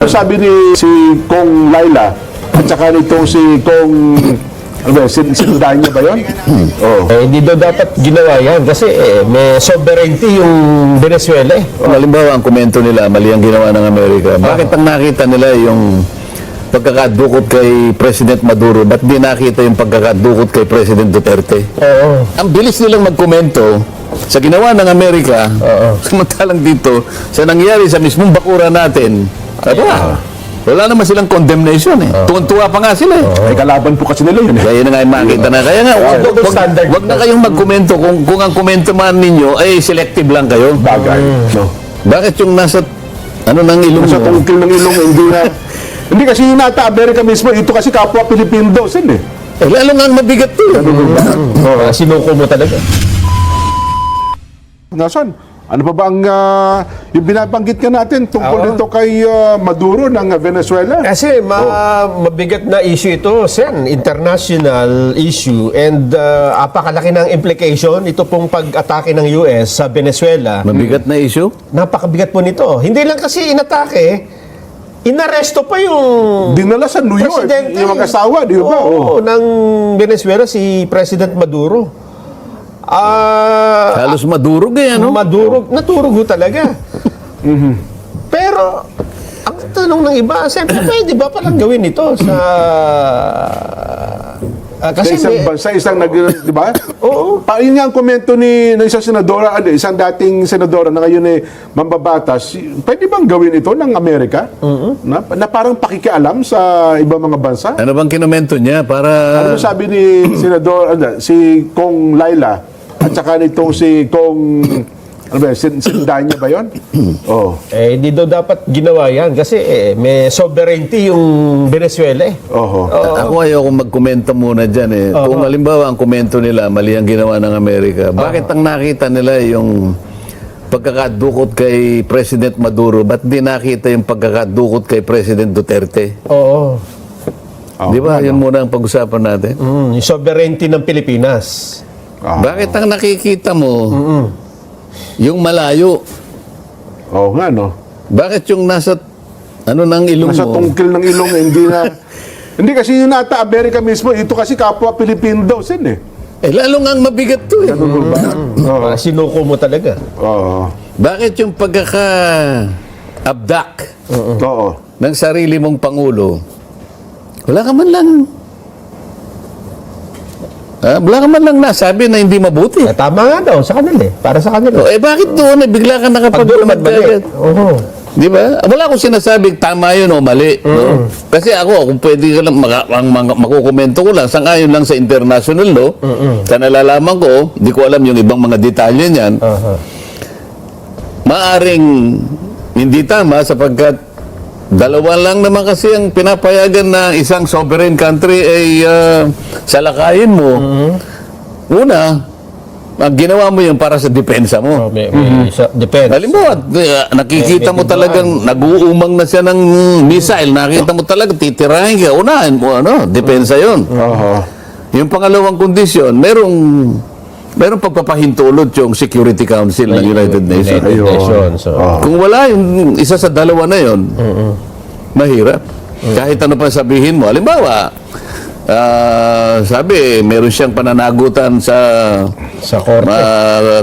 Sabi ni si Kong Laila at saka nitong si Kong sinundahan niya ba yun? Oh. Hindi daw dapat ginawa yan kasi may sovereignty yung Venezuela eh. Halimbawa, ang komento nila, mali ang ginawa ng Amerika. Bakit ang nakita nila yung pagkakadukot kay President Maduro, ba't di nakita yung pagkakadukot kay President Duterte? Oo. Ang bilis nilang magkomento sa ginawa ng Amerika, samantalang dito, sa nangyari sa mismong bakura natin, wala naman silang condemnation eh. Tuwan-tuwa pa nga sila eh. Ay kalaban po kasi nila yun eh. Kaya na nga yung makita na. Kaya nga, wag na kayong magkomento kung ang komento man ninyo ay selective lang kayo. Bagay. No. Bakit yung nasa ng ilong Sa mo? tungkil ng ilong hindi na. Hindi kasi yung nata Amerika mismo, ito kasi kapwa Pilipino sin eh. Lalo nga mabigat to. Sinuko mo talaga. Nasaan? Ano pa ba ang yung binabanggit ka natin tungkol dito kay Maduro ng Venezuela? Kasi mabigat na issue ito, Sen. International issue and apakalaki ng implication ito pong pag-atake ng US sa Venezuela. Mabigat na issue? Napakabigat po nito. Hindi lang kasi inatake, inaresto pa yung Dinala sa New York, presidente. yung mag-asawa, di ba? Oo, ng Venezuela, si President Maduro. Halos madurog eh, ano? Naturog ho talaga. Pero, ang tanong ng iba, siyempre, pwede ba palang gawin ito sa... Sa isang bansa, di ba? Oo. Yun nga ang komento ni isang senadora, isang dating senadora na ngayon eh mambabatas, pwede bang gawin ito ng Amerika? Na parang pakikialam sa ibang mga bansa? Ano bang kinomento niya para... Ano sabi ni senador, si Kong Laila at saka nitong si Kong sinundahan niya ba yun? Oh. Hindi daw dapat ginawa yan kasi may sovereignty yung Venezuela eh. Oho. Ako ayoko magkomento muna dyan eh. Kung halimbawa ang komento nila, mali ang ginawa ng Amerika, bakit ang nakita nila yung pagkakadukot kay President Maduro, ba't di nakita yung pagkakadukot kay President Duterte? Oo. Di ba? Yun muna ang pag-usapan natin. Yung sovereignty ng Pilipinas. Bakit ang nakikita mo yung malayo? Oo nga, no? Bakit yung nasa ng ilong Nasa mo? tungkil ng ilong, hindi na... Hindi kasi yung nata Amerika mismo, ito kasi kapwa Pilipino daw sin eh. Lalo nga ang mabigat to eh. Sinuko mo talaga. Oo. Bakit yung pagkaka-abduct Oo. ng sarili mong Pangulo, wala ka man lang nasabi na hindi mabuti. Tama nga daw sa kanila eh. Para sa kanila. Bakit doon bigla ka nakapag-dumad Mali. Oo. Di ba? Wala akong sinasabing tama yun o mali. No? Kasi ako, kung pwede ka lang, makukomento ko lang, sangayon lang sa international law, sa nalalaman ko, di ko alam yung ibang mga detalye niyan, maaring hindi tama sapagkat dalawa lang naman kasi ang pinapayagan na isang sovereign country ay salakayin mo. Una, ang ginawa mo yun para sa depensa mo. Depends. Halimbawa, nakikita mo talagang nag-uumang na siya ng missile, nakita mo talaga titirahin ka, unahin mo, depensa yun. Yung pangalawang kondisyon, merong pagpapahintulot yung Security Council ng United Nations. Kung wala yung isa sa dalawa na yun, mahirap. Kahit ano pa sabihin mo. Halimbawa, sabi, meron siyang pananagutan sa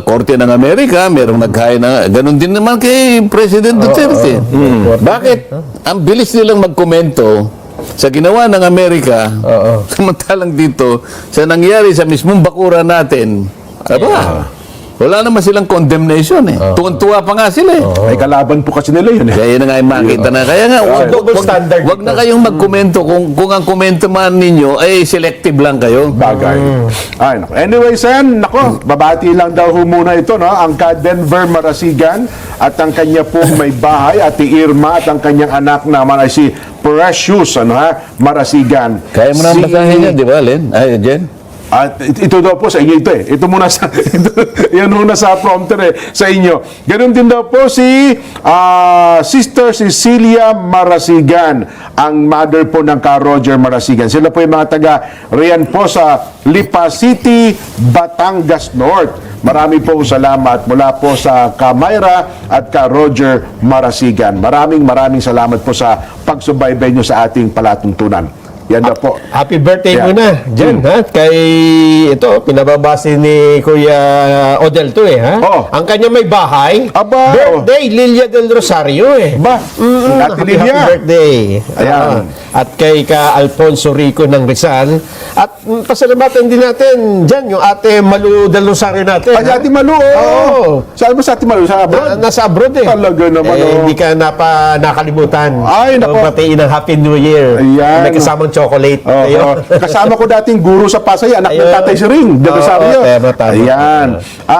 korte ng Amerika, merong naghain na, ganun din naman kay President Duterte. Bakit? Ang bilis nilang magkomento sa ginawa ng Amerika, samantalang dito, sa nangyari sa mismong bakura natin, wala naman silang condemnation eh. Tuwan-tuwa pa nga sila eh. Ay kalaban po kasi nila yun eh. Kaya na nga yung makita na. Kaya nga, wag na kayong magkomento kung ang komento man ninyo ay selective lang kayo. Bagay. Ay, nako. Anyway, Sen, nako, babati lang daw muna ito, no? Ang ka-Denver Marasigan at ang kanya pong may bahay, Ate Irma, at ang kanyang anak naman ay si Precious, Marasigan. Kaya mo naman basahin yan, di ba, Len? Ay, Jen? At ito daw po sa inyo ito eh. Ito muna sa yan muna sa prompter sa inyo. Ganun din daw po si Sister Cecilia Marasigan, ang mother po ng ka Roger Marasigan. Sila po yung mga taga riyan po sa Lipa City, Batangas North. Marami po salamat mula po sa ka Myra at ka Roger Marasigan. Maraming salamat po sa pagsubaybay nyo sa ating palatuntunan. Yan na po. Happy birthday Yeah. muna dyan, ha? Kay, ito, pinababase ni Kuya Odel to ha? Oh. Ang kanya may bahay. Aba, Birthday, Lilia del Rosario Ba? Ate Happy Lilia. birthday. Ayan. At kay ka Alfonso Rico ng Rizal. At pasalamatan din natin dyan, yung ate Malu del Rosario natin. Ay, Ate Malu, Oo. Saan ba sa Ate Malu? Sa abroad? Nasa abroad eh. Talaga naman, Hindi ka nakalimutan. Ay, nako. Batiin ng Happy New Year. Ayan. May kasamang chocolate. Oo. Ayun. Kasama ko dating guro sa Pasay, anak ng Ayun. Tatay Siring, de Oo, Rosario. tama. Ayan.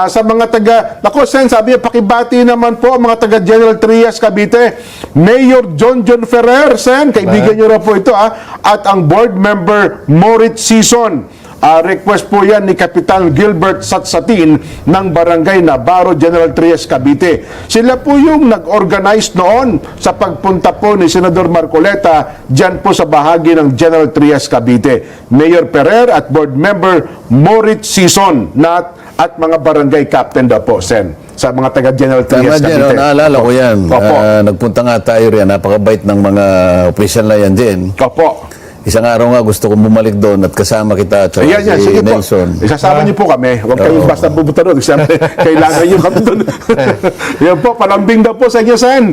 Sa mga taga, nako, Sen, sabi niya, pakibati naman po ang mga taga General Trias, Cavite. Mayor John Ferrer, Sen, kaibigan niyo raw po ito, at ang board member Moritz Sison. Request po yan ni Kapitan Gilbert Satsatin ng Barangay Navarro, General Trias, Cavite. Sila po yung nag-organize noon sa pagpunta po ni Senador Marcoleta dyan po sa bahagi ng General Trias, Cavite. Mayor Ferrer at board member Moritz Sison at mga barangay captain daw po, Sen, sa mga taga General Trias, Tama dyan, Cavite. naalala ko yan. Opo. Nagpunta nga tayo riyan, napakabait ng mga opisyal na yan din. Opo. Isang araw nga gusto kong bumalik doon at kasama kita at saka Ayan, si sige Nelson. po. Isasama niyo po kami. Huwag kayong basta pupunta doon. Siyempre, kailangan niyo kami doon. Yan po, palambing daw po sa inyo, Sen.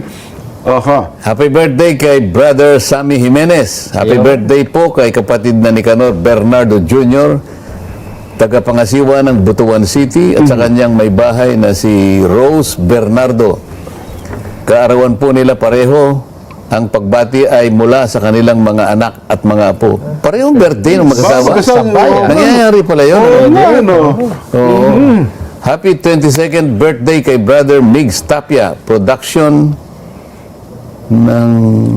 Oho. Happy birthday kay Brother Sammy Jimenez. Happy birthday po kay kapatid na Nicanor Bernardo Jr., tagapangasiwa ng Butuan City at sa kanyang may bahay na si Rose Bernardo. Kaarawan po nila pareho. Ang pagbati ay mula sa kanilang mga anak at mga apo. Parehong birthday ng magkasama. Sabay. Nangyayari pala yun. Ano? Oo. Happy 22nd birthday kay Brother Migs Tapia. Production ng...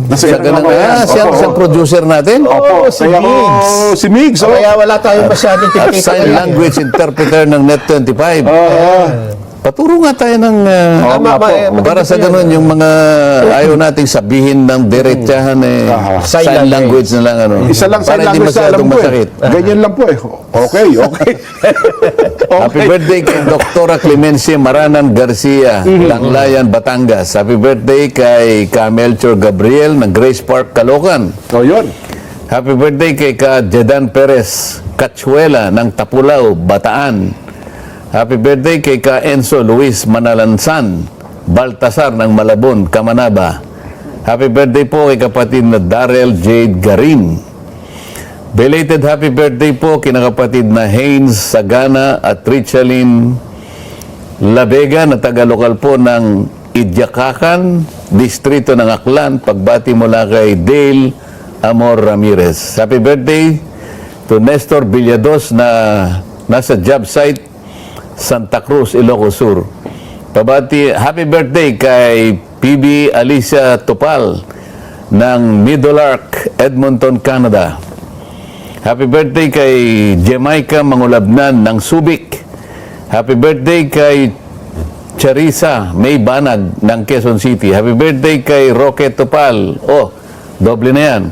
Nasa ganun ako yan. siyang, Opo. siyang producer natin. Opo. si Kaya Migs. si Migs. Oh. Kaya wala tayong masyadong At tipikita. sign language interpreter ng Net25. Paturo nga tayo ng... para sa ganun, yung mga ayaw nating sabihin ng diretsahan sign language na lang. Isa lang sa para hindi language na alam masyadong ko masakit. Ganyan lang po eh. Okay. Happy birthday kay Dr. Clemencia Maranan Garcia, Langlayan, Batangas. Happy birthday kay Ka Melchor Gabriel ng Grace Park, Caloocan. So, yun. Happy birthday kay Ka Jedan Perez Cachuela ng Tapulaw, Bataan. Happy birthday kay Ka Enzo Luis Manalansan Baltasar ng Malabon, Kamanaba. Happy birthday po kay kapatid na Darrell Jade Garin. Belated happy birthday po kinakapatid na Haynes Sagana at Richalyn Labega na taga-lokal po ng Idyakakan, distrito ng Aklan. Pagbati mula kay Dale Amor Ramirez. Happy birthday to Nestor Villados na nasa job site Santa Cruz, Ilocos Sur. Pabati, happy birthday kay PB Alicia Topal ng Middle Arc, Edmonton, Canada. Happy birthday kay Jamaica Mangulabnan ng Subic. Happy birthday kay Charissa May Banag ng Quezon City. Happy birthday kay Roque Topal. Oh, doble na yan.